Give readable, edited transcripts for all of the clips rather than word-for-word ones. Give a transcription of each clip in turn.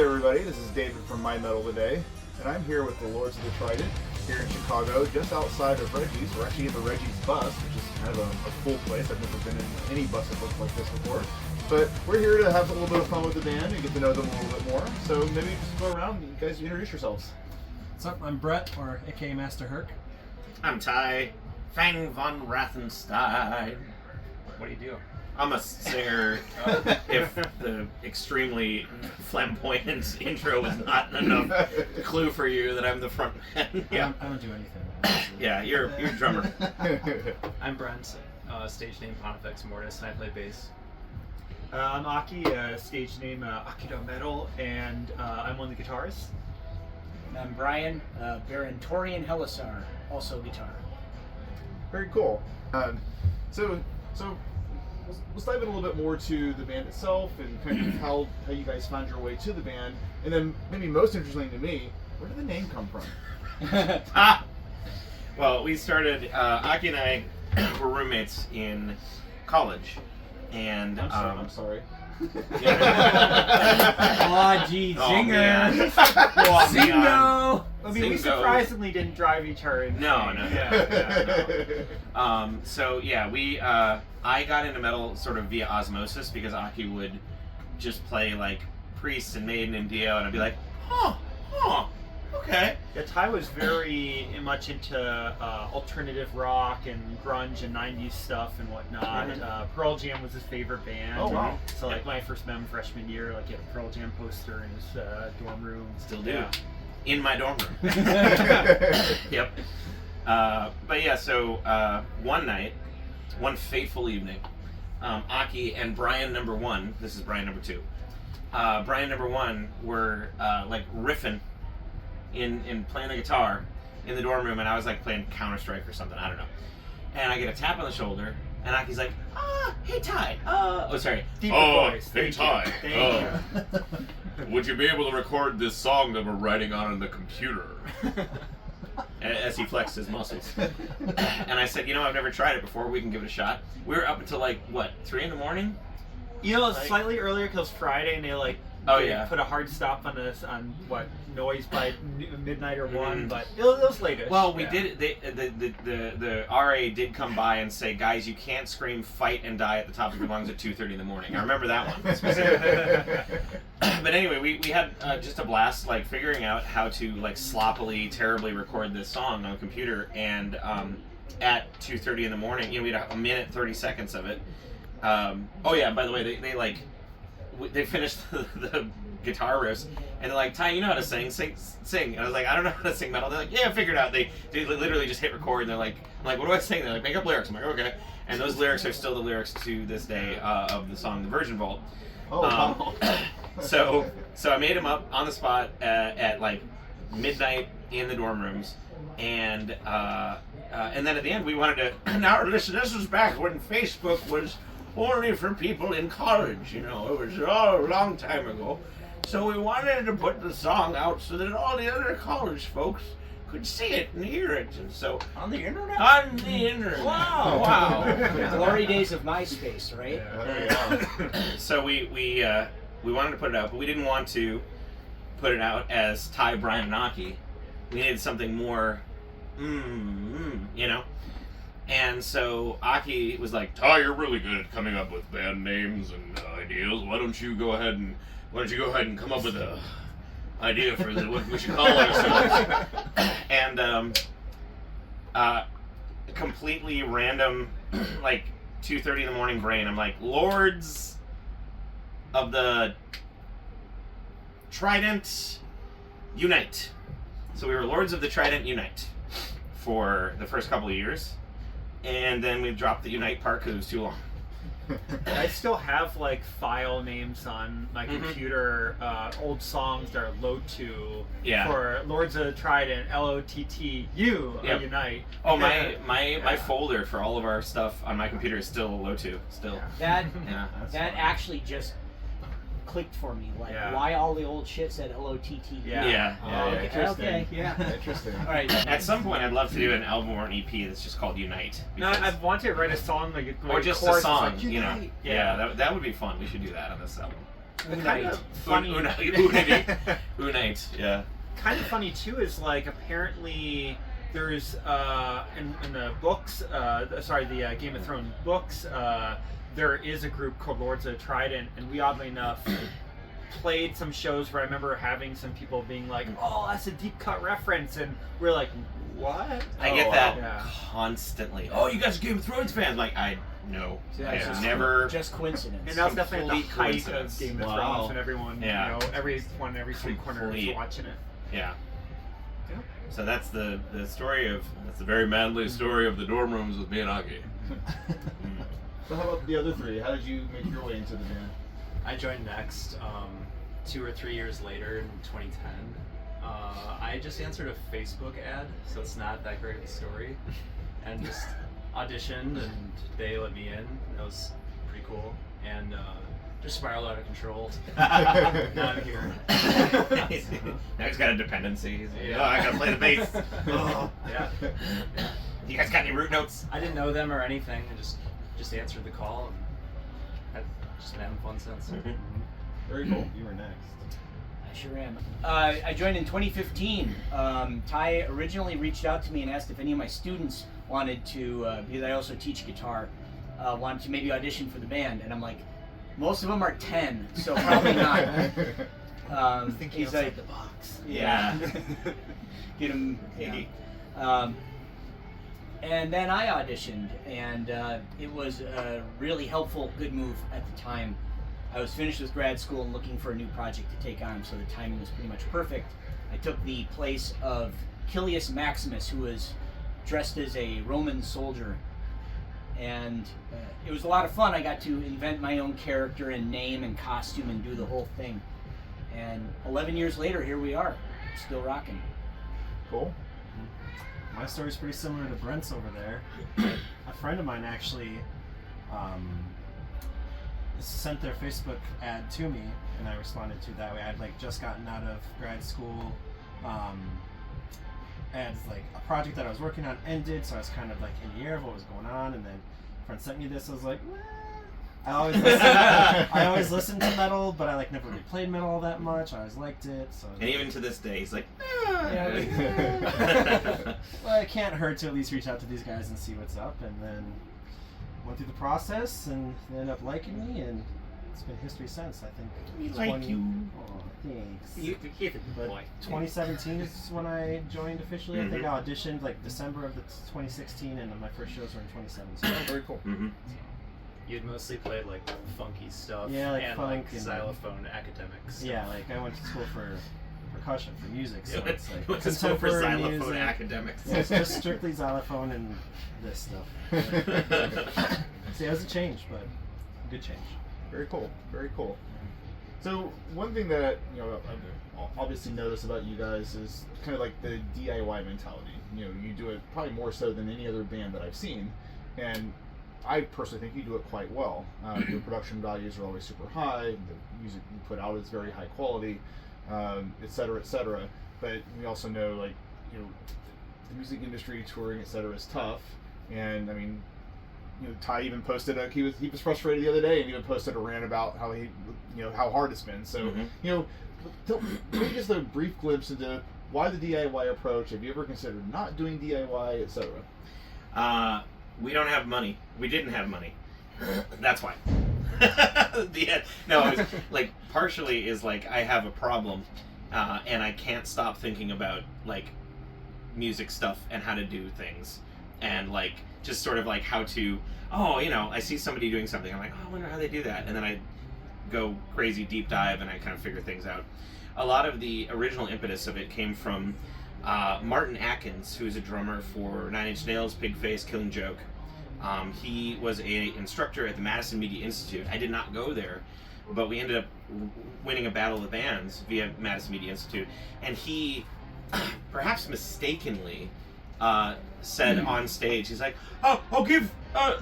there, everybody. This is David from My Metal Today, and I'm here with the Lords of the Trident here in Chicago, just outside of Reggie's. We're actually in the Reggie's bus, which is kind of a cool place. I've never been in any bus that looks like this before. But we're here to have a little bit of fun with the band and get to know them a little bit more. So maybe just go around and you guys introduce yourselves. What's up? I'm Brett, or aka Master Herc. I'm Ty, Fang von Rathenstein. What do you do? I'm a singer. If the extremely flamboyant intro was not enough clue for you that I'm the front man. Yeah, I don't do anything. yeah, you're a drummer. I'm Brent, stage name Pontifex Mortis, and I play bass. I'm Aki, stage name Akido Metal, and I'm one of the guitarists. And I'm Brian, Barentorian Helisar, also guitar. Very cool. So let's dive in a little bit more to the band itself and kind of how you guys found your way to the band. And then maybe most interesting to me, where did the name come from? Well, we started, Aki and I were roommates in college. And I'm sorry. Aw, gee, zinger! Zingo! I mean, we surprisingly didn't drive each other. No. Yeah. So yeah, I got into metal sort of via osmosis because Aki would just play like Priest and Maiden and Dio, and I'd be like, okay. Yeah, Ty was very much into alternative rock and grunge and 90s stuff and whatnot. Pearl Jam was his favorite band. Oh, wow. So like when I first met him freshman year, like he had a Pearl Jam poster in his dorm room. Still do. Yeah. In my dorm room. Yep. But yeah, so one fateful evening, Aki and Brian number 1, this is Brian number 2, Brian number 1 were like riffing in playing the guitar in the dorm room, and I was like playing Counter-Strike or something, I don't know. And I get a tap on the shoulder, and Aki's like, hey Ty, Deeper voice. Hey Ty, Thank you. would you be able to record this song that we're writing on the computer? as he flexed his muscles. And I said, I've never tried it before, we can give it a shot. We were up until like, 3 in the morning? You know, it's slightly earlier because Friday, and they put a hard stop on this noise by midnight or 1, but it was latest. Well, we did. The RA did come by and say, guys, you can't scream "fight and die" at the top of your lungs at 2:30 in the morning. I remember that one specifically. But anyway, we had just a blast, like figuring out how to like sloppily, terribly record this song on a computer, and at 2:30 in the morning, we had a minute 30 seconds of it. Oh yeah, by the way, they finished the guitar riffs, and they're like, Ty, you know how to sing? Sing. And I was like, I don't know how to sing metal. They're like, yeah, figure it out. They literally just hit record, and they're like, I'm like, what do I sing? They're like, make up lyrics. I'm like, okay. And those lyrics are still the lyrics to this day of the song The Virgin Vault. Oh, wow. So I made them up on the spot at like midnight in the dorm rooms, and then at the end we wanted to. Now listen, this was back when Facebook was only for people in college, it was all a long time ago. So we wanted to put the song out so that all the other college folks could see it and hear it. And so On the internet? on the internet. Wow. Glory days of MySpace, right? So we wanted to put it out, but we didn't want to put it out as Ty, Brian, and Aki. We needed something more, And so Aki was like, Ty, you're really good at coming up with band names and ideas. Why don't you go ahead and come up with a idea for what we should call ourselves? And completely random, like 2:30 in the morning brain, I'm like, Lords of the Trident Unite. So we were Lords of the Trident Unite for the first couple of years. And then we dropped the Unite part because it was too long. I still have like file names on my computer, old songs that are load to for Lords of the Trident, LOTTU, Unite. Oh, my folder for all of our stuff on my computer is still low to still. That actually just clicked for me. Like, why all the old shit said LOTT? Yeah. Okay. Interesting. All right. At some point, I'd love to do an album or an EP that's just called Unite. No, I've wanted to write a song like or just a chorus, song, like, Unite. Yeah, that would be fun. We should do that on this album. Unite. Funny. Unite, yeah. Kind of funny too is like apparently there's in the books, the Game of Thrones books, there is a group called Lords of the Trident, and we oddly enough played some shows where I remember having some people being like, "Oh, that's a deep cut reference," and we're like, "What?" I get that yeah. constantly. Oh, you guys are Game of Thrones fans? Like, no, So I that's have just never. just coincidence. And that was definitely at the height of coincidence. Game of Wow. Thrones, and everyone, Yeah. every street corner was Complete. watching it. Yeah. Yeah. So that's the story of. That's the very manly story of the dorm rooms with me and Aki. So how about the other three? How did you make your way into the band? I joined next 2 or 3 years later in 2010. I just answered a Facebook ad, so it's not that great of a story, and just auditioned, and they let me in. That was pretty cool, and just spiraled out of control. Now I'm here. Now he's got a dependency. He's like, Yeah. oh, I gotta play the bass. Oh. Yeah. You guys got any root notes? I didn't know them or anything. I just answered the call, and I've just been having fun since. Very cool. You were next. I sure am. I joined in 2015. Ty originally reached out to me and asked if any of my students wanted to, because I also teach guitar, wanted to maybe audition for the band, and I'm like, most of them are 10, so probably not. Thinking he's outside like, the box. yeah. Get him. Yeah. And then I auditioned, and it was a really helpful, good move at the time. I was finished with grad school and looking for a new project to take on, so the timing was pretty much perfect. I took the place of Cilius Maximus, who was dressed as a Roman soldier, and it was a lot of fun. I got to invent my own character and name and costume and do the whole thing. And 11 years later, here we are, still rocking. Cool. My story's pretty similar to Brent's over there. A friend of mine actually sent their Facebook ad to me, and I responded to it that way. I'd like just gotten out of grad school, and like a project that I was working on ended, so I was kind of like in the air of what was going on. And then a friend sent me this. I was like, I always listened to metal, but I like never really played metal all that much. I always liked it. So And even to this day, he's like, well, it can't hurt to at least reach out to these guys and see what's up. And then went through the process, and they ended up liking me, and it's been history since. I think. We like you. Oh, thanks. You But 2017 is when I joined officially. I think I auditioned like December of 2016, and my first shows were in 2017. Very cool. Mm-hmm. You'd mostly played like funky stuff, Yeah, like and funk like and- xylophone academics. Yeah, like I went to school for percussion, for music, so it's like What's this for contemporary xylophone music. academics? Yeah, it's just strictly xylophone and this stuff. See, it was a change, but a good change. Very cool. Very cool. So one thing that I've obviously noticed about you guys is kind of like the DIY mentality. You do it probably more so than any other band that I've seen, and I personally think you do it quite well. Your production values are always super high. The music you put out is very high quality, et cetera, et cetera. But we also know, like, the music industry, touring, et cetera, is tough. And I mean, Ty even posted he was frustrated the other day, and even posted a rant about how how hard it's been. So maybe just a brief glimpse into why the DIY approach. Have you ever considered not doing DIY, et cetera? We don't have money. We didn't have money. That's why. No, it's like partially is like I have a problem, and I can't stop thinking about like music stuff and how to do things, and like just sort of like how to. I see somebody doing something. I'm like, I wonder how they do that, and then I go crazy deep dive and I kind of figure things out. A lot of the original impetus of it came from Martin Atkins, who's a drummer for Nine Inch Nails, Pigface, Killing Joke. He was an instructor at the Madison Media Institute. I did not go there, but we ended up winning a battle of the bands via Madison Media Institute. And he, perhaps mistakenly, said on stage, he's like, "Oh, I'll give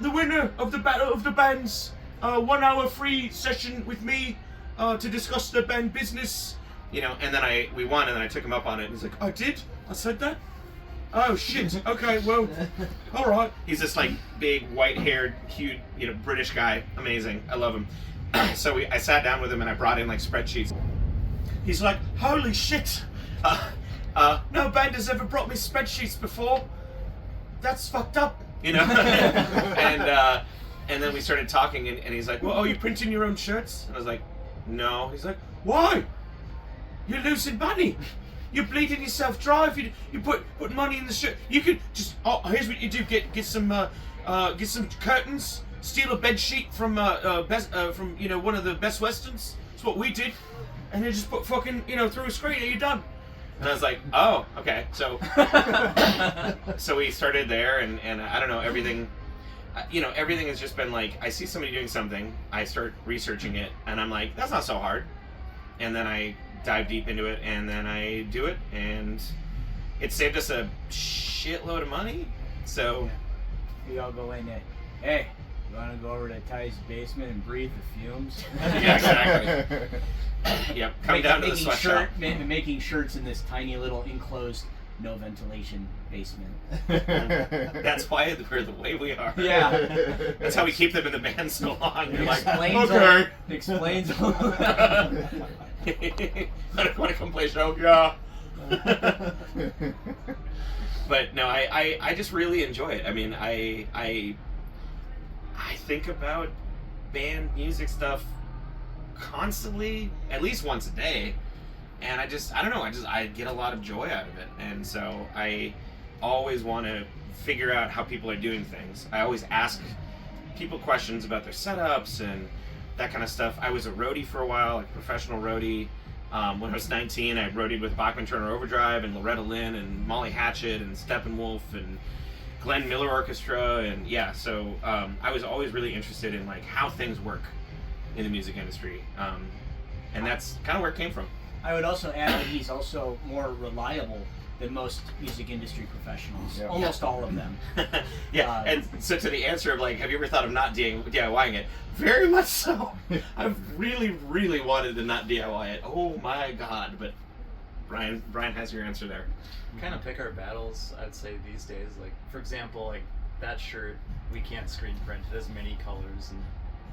the winner of the battle of the bands 1 hour free session with me to discuss the band business." And then we won, and then I took him up on it, and he's like, "I did? I said that? Oh shit, okay, well, alright." He's this like big, white-haired, huge, British guy, amazing, I love him. So I sat down with him and I brought in like spreadsheets. He's like, holy shit! No band has ever brought me spreadsheets before. That's fucked up, you know. And then we started talking, and he's like, well, oh, you printing your own shirts? And I was like, no. He's like, why? You're losing money. You're bleeding yourself dry if you put money in the shirt. You could just, here's what you do: get some curtains, steal a bed sheet from one of the Best Westerns. That's what we did, and then just put fucking through a screen and you're done. And I was like, oh, okay. So so we started there, and I don't know, everything. Everything has just been like, I see somebody doing something, I start researching it, and I'm like, that's not so hard. And then I dive deep into it, and then I do it, and it saved us a shitload of money. So we all go in there. Hey, you want to go over to Ty's basement and breathe the fumes? Yeah, exactly. Yep, come down to the sweatshop. Making shirts in this tiny little enclosed, no ventilation basement. That's why we're the way we are. Yeah. That's how we keep them in the band so long. They're like, okay. Explains all that. Want to come play a show? Yeah. But no, I just really enjoy it. I mean, I think about band music stuff constantly, at least once a day. And I don't know, I get a lot of joy out of it. And so I always want to figure out how people are doing things. I always ask people questions about their setups and that kind of stuff. I was a roadie for a while, like a professional roadie. When I was 19, I roadied with Bachman Turner Overdrive and Loretta Lynn and Molly Hatchet and Steppenwolf and Glenn Miller Orchestra. And yeah, so I was always really interested in like how things work in the music industry. And that's kind of where it came from. I would also add that he's also more reliable than most music industry professionals. Yeah. Almost all of them. Yeah, and so to the answer of like, have you ever thought of not DIYing it? Very much so. I've really, really wanted to not DIY it. Oh my God! But Brian has your answer there. Kind of pick our battles, I'd say these days. Like for example, like that shirt, we can't screen print. It has many colors and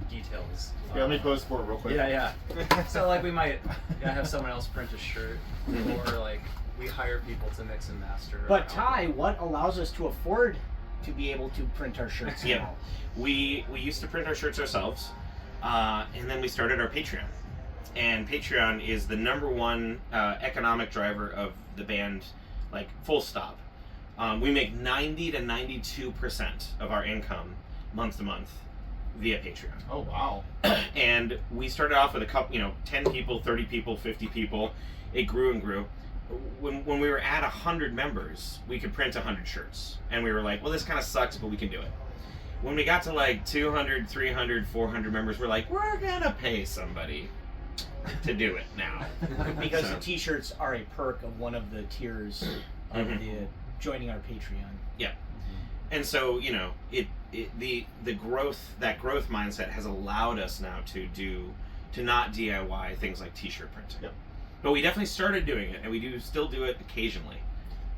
details. Yeah, let me pose for it real quick. Yeah. So like we might have someone else print a shirt, or like we hire people to mix and master. But Ty, what allows us to afford to be able to print our shirts? Yeah, we used to print our shirts ourselves, and then we started our Patreon. And Patreon is the #1 economic driver of the band, like full stop. We make 90 to 92% of our income month to month via Patreon. Oh wow! And we started off with a couple, 10 people, 30 people, 50 people. It grew and grew. When we were at 100 members, we could print 100 shirts, and we were like, well, this kind of sucks, but we can do it. When we got to like 200, 300, 400 members, we're like, we're gonna pay somebody to do it now. Because the t-shirts are a perk of one of the tiers of the joining our Patreon. Yeah. And so, the growth mindset has allowed us now to not DIY things like t-shirt printing. Yep. But we definitely started doing it, and we still do it occasionally.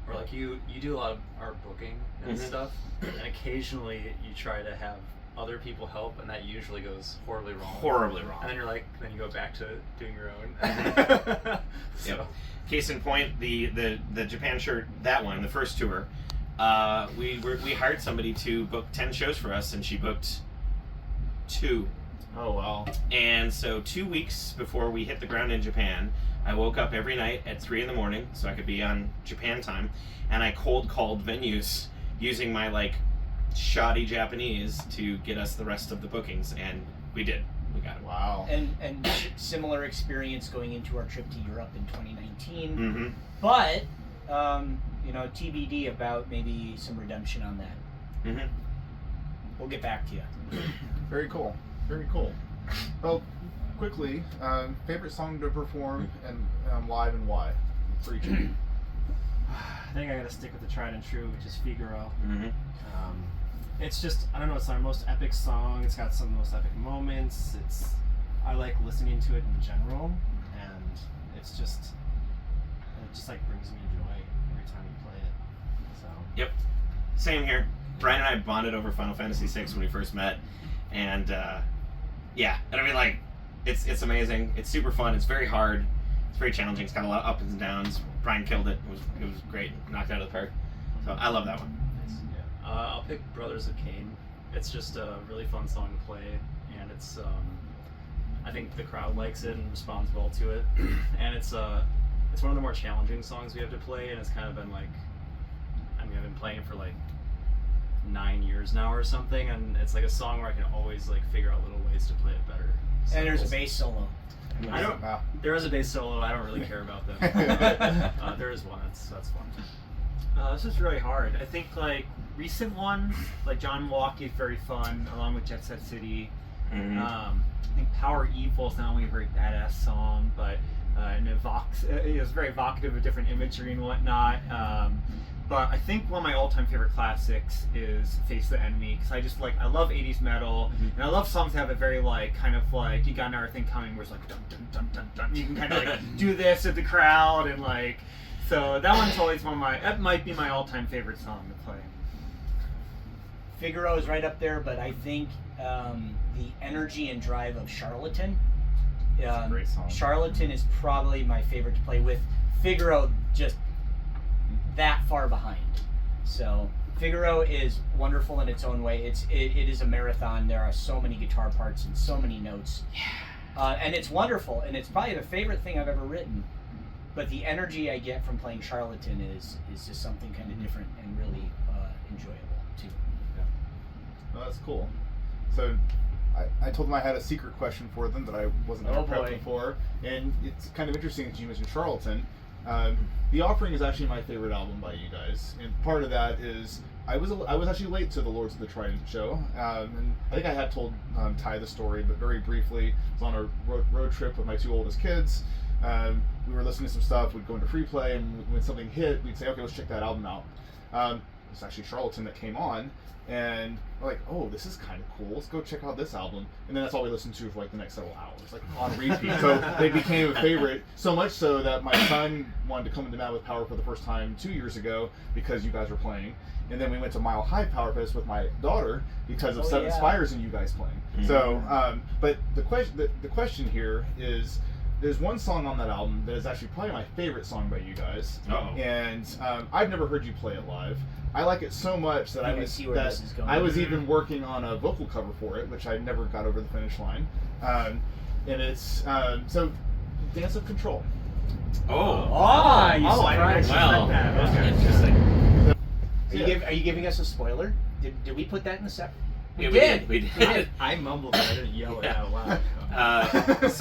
Or like you do a lot of our booking and stuff, and occasionally you try to have other people help, and that usually goes horribly wrong. Horribly wrong. And then then you go back to doing your own. So. Yep. Case in point, the Japan shirt, that one, the first tour, we hired somebody to book 10 shows for us, and she booked 2. Oh wow! And so 2 weeks before we hit the ground in Japan, I woke up every night at 3 a.m. so I could be on Japan time, and I cold called venues using my like shoddy Japanese to get us the rest of the bookings, and we did. We got it. Wow. And similar experience going into our trip to Europe in 2019. Mm-hmm. But TBD about maybe some redemption on that. Mm-hmm. We'll get back to you. Very cool. Very cool. Well, quickly, favorite song to perform and live, and why? For each of you. I think I gotta stick with the tried and true, which is Figaro. Mm-hmm. It's just, I don't know, it's our most epic song. It's got some of the most epic moments. I like listening to it in general, and it just like brings me joy every time you play it. So. Yep. Same here. Brian and I bonded over Final Fantasy VI when we first met, and and I mean, like, It's amazing. It's super fun. It's very hard. It's very challenging. It's got a lot of ups and downs. Brian killed it. It was great. Knocked it out of the park. So I love that one. I'll pick Brothers of Cain. It's just a really fun song to play, and it's I think the crowd likes it and responds well to it. And it's one of the more challenging songs we have to play, and it's kind of been like, I mean, I've been playing it for like 9 years now or something, and it's like a song where I can always like figure out little ways to play it better. So And there's a bass solo. I don't. Wow. There is a bass solo. I don't really care about them. There is one. That's fun. This is really hard. I think like recent ones, like John Milwaukee is very fun, along with Jet Set City. I think Power Evil is not only a very badass song, but it's very evocative of different imagery and whatnot. But I think one of my all-time favorite classics is Face the Enemy, because I love 80s metal, and I love songs that have a very like kind of like You Got Another Thing Coming, where it's like dun dun dun dun dun. You can kind of like do this at the crowd, and like, so that one's always that might be my all-time favorite song to play. Figaro is right up there, but I think the energy and drive of Charlatan. That's a great song. Charlatan is probably my favorite to play with. Figaro just that far behind. So Figaro is wonderful in its own way. It is a marathon. There are so many guitar parts and so many notes. And it's wonderful, and it's probably the favorite thing I've ever written. But the energy I get from playing Charlatan is just something kind of different and really enjoyable too. Oh, that's cool. So I told them I had a secret question for them that I wasn't ever prepped for, and it's kind of interesting that you mentioned Charlatan. The Offering is actually my favorite album by you guys, and part of that is I was actually late to the Lords of the Trident show, and I think I had told Ty the story, but very briefly. I was on a road trip with my two oldest kids. We were listening to some stuff. We'd go into free play, and when something hit, we'd say, "Okay, let's check that album out." It's actually Charlatan that came on, and we're like, "Oh, this is kind of cool. Let's go check out this album." And then that's all we listened to for like the next several hours, like on repeat. So they became a favorite, so much so that my son wanted to come into Mad with Power for the first time 2 years ago because you guys were playing. And then we went to Mile High Power Fest with my daughter because of Seven Spires and you guys playing. Mm-hmm. So, but the question here is, there's one song on that album that is actually probably my favorite song by you guys. Uh-oh. And I've never heard you play it live. I like it so much that I was even working on a vocal cover for it, which I never got over the finish line. And it's so Dance of Control. I interesting. Are you giving us a spoiler? Did we put that in the set? We did. I mumbled it. I didn't yell it out loud.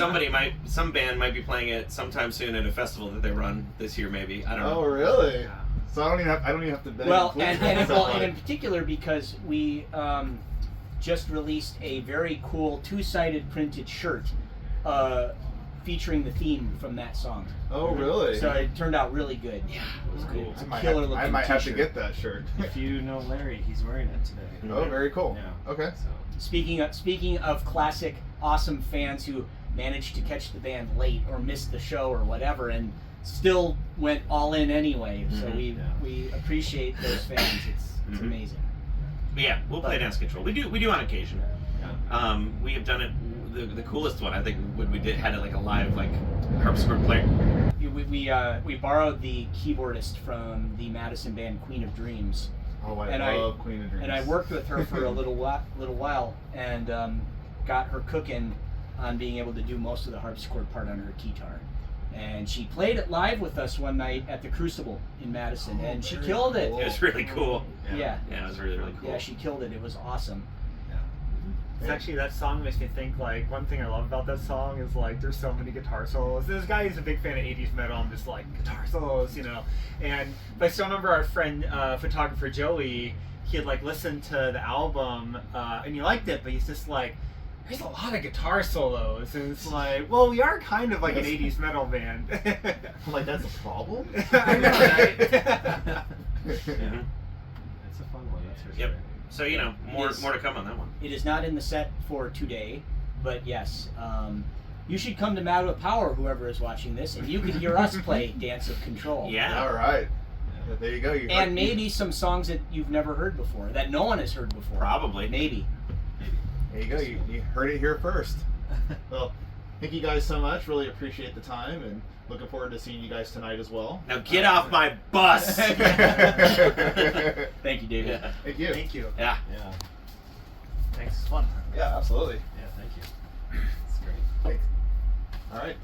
Some band might be playing it sometime soon at a festival that they run this year, maybe. I don't know. Oh, really? Yeah. So I don't even have to beg. Well, and in particular because we just released a very cool 2-sided printed shirt featuring the theme from that song. Oh, really? So it turned out really good. Yeah, it was cool. It's a killer looking I might have to t-shirt. get that shirt. If you know Larry, he's wearing it today. Oh, very cool. Yeah. Okay. So. Speaking of classic, awesome fans who managed to catch the band late or missed the show or whatever, and still went all in anyway. So we appreciate those fans. It's amazing. But yeah, we'll play Dance Control. We do on occasion. We have done it. The coolest one I think when we had it like a live like harpsichord player. We borrowed the keyboardist from the Madison band Queen of Dreams. Oh, I love Queen of Dreams. And I worked with her for a little while, and got her cooking on being able to do most of the harpsichord part on her guitar. And she played it live with us one night at the Crucible in Madison, and she killed it. It was really cool. Yeah, it was really, really cool. Yeah, she killed it. It was awesome. It's actually, that song makes me think, like, one thing I love about that song is, like, there's so many guitar solos. This guy is a big fan of 80s metal. I'm just like, guitar solos, you know. But I still remember our friend, photographer Joey, he had, like, listened to the album, and he liked it, but he's just like, there's a lot of guitar solos. And it's like, well, we are kind of like an 80s metal band. I'm like, that's a problem? I know, right? It's a fun one, that's for sure. Yep. So, you know, more to come on that one. It is not in the set for today, but yes, you should come to Mad with Power, whoever is watching this, and you can hear us play Dance of Control. Yeah. All right. There you go. And maybe some songs that you've never heard before, that no one has heard before. Probably. Maybe. There you go. You heard it here first. Well, thank you guys so much. Really appreciate the time, and looking forward to seeing you guys tonight as well. Now get off my bus. Thank you, David. Yeah. Thank you. Thank you. Yeah. Yeah. Thanks. It's fun. Yeah, absolutely. Yeah, thank you. It's great. Thanks. All right.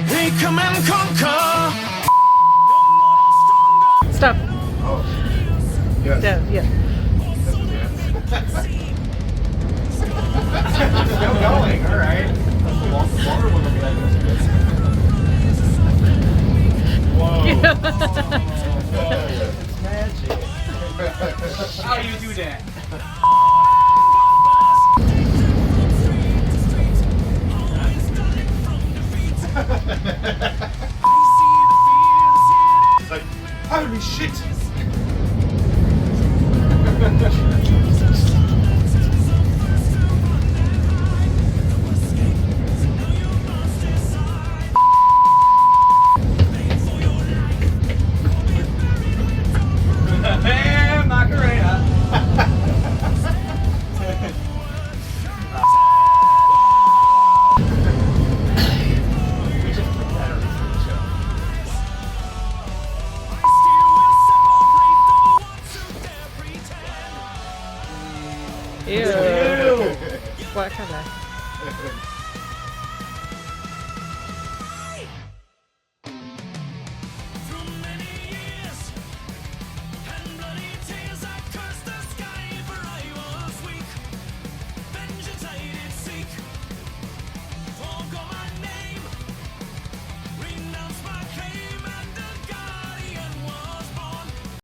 Hey, come and conquer. Stop. Oh. Yes. Yeah. Still going. All right. That's the longer one than It's magic. How do you do that? It's like, holy shit!